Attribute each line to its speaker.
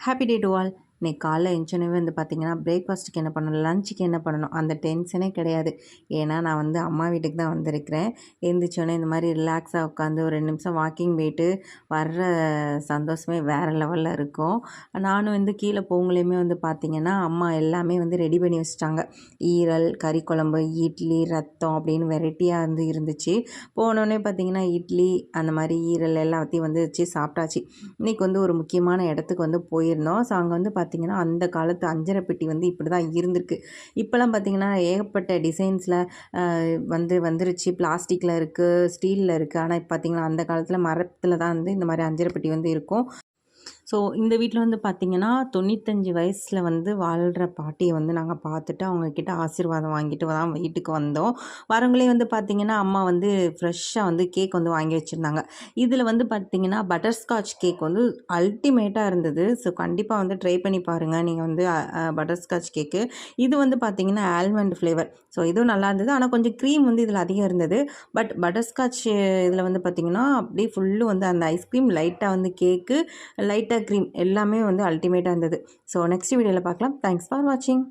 Speaker 1: Happy day to all. இன்னைக்கு காலைல எழுந்தோடனே வந்து பார்த்திங்கன்னா பிரேக்ஃபாஸ்ட்டுக்கு என்ன பண்ணணும், லஞ்சுக்கு என்ன பண்ணணும் அந்த டென்ஷனே கிடையாது. ஏன்னா நான் வந்து அம்மா வீட்டுக்கு தான் வந்திருக்கிறேன். எழுந்திரிச்சோடனே இந்த மாதிரி ரிலாக்ஸாக உட்காந்து ஒரு 2 நிமிஷம் வாக்கிங் போயிட்டு வர்ற சந்தோஷமே வேறு லெவலில் இருக்கும். நானும் வந்து கீழே போகலையுமே வந்து பார்த்திங்கன்னா அம்மா எல்லாமே வந்து ரெடி பண்ணி வச்சுட்டாங்க. ஈரல், கறி குழம்பு, இட்லி, ரத்தம் அப்படின்னு வெரைட்டியாக வந்து இருந்துச்சு. போனோடனே பார்த்திங்கன்னா இட்லி அந்த மாதிரி ஈரல் எல்லாத்தையும் வந்து வச்சு சாப்பிட்டாச்சு. இன்றைக்கி வந்து ஒரு முக்கியமான இடத்துக்கு வந்து போயிருந்தோம். ஸோ அங்கே வந்து பார்த்திங்கன்னா அந்த காலத்து அஞ்சரை பெட்டி வந்து இப்படி தான் இருந்திருக்கு. இப்போலாம் பார்த்திங்கன்னா ஏகப்பட்ட டிசைன்ஸில் வந்துருச்சு. பிளாஸ்டிக்கில் இருக்குது, ஸ்டீலில் இருக்குது. ஆனால் இப்போ பார்த்திங்கன்னா அந்த காலத்தில் மரத்தில் தான் வந்து இந்த மாதிரி அஞ்சரை பெட்டி வந்து இருக்கும். ஸோ இந்த வீட்டில் வந்து பார்த்திங்கன்னா 95 வயசில் வந்து வாழ்கிற பாட்டியை வந்து நாங்கள் பார்த்துட்டு அவங்கக்கிட்ட ஆசீர்வாதம் வாங்கிட்டு தான் வீட்டுக்கு வந்தோம். வரவங்களே வந்து பார்த்திங்கன்னா அம்மா வந்து ஃப்ரெஷ்ஷாக வந்து கேக் வந்து வாங்கி வச்சுருந்தாங்க. இதில் வந்து பார்த்திங்கன்னா பட்டர்ஸ்காட்ச் கேக் வந்து அல்டிமேட்டாக இருந்தது. ஸோ கண்டிப்பாக வந்து ட்ரை பண்ணி பாருங்கள் நீங்கள் வந்து பட்டர்ஸ்காட்ச் கேக்கு. இது வந்து பார்த்திங்கன்னா ஆல்மண்ட் ஃப்ளேவர். ஸோ இதுவும் நல்லா இருந்தது. ஆனால் கொஞ்சம் க்ரீம் வந்து இதில் அதிகம் இருந்தது. பட் பட்டர்ஸ்காட்ச் இதில் வந்து பார்த்திங்கன்னா அப்படியே ஃபுல்லும் வந்து அந்த ஐஸ்கிரீம் லைட்டாக வந்து கேக்கு லைட்டாக க்ரீம் எல்லாமே வந்து அல்டிமேட்டாக இருந்தது. ஸோ நெக்ஸ்ட் வீடியோவில் பார்க்கலாம். தேங்க்ஸ் ஃபார் வாட்சிங்.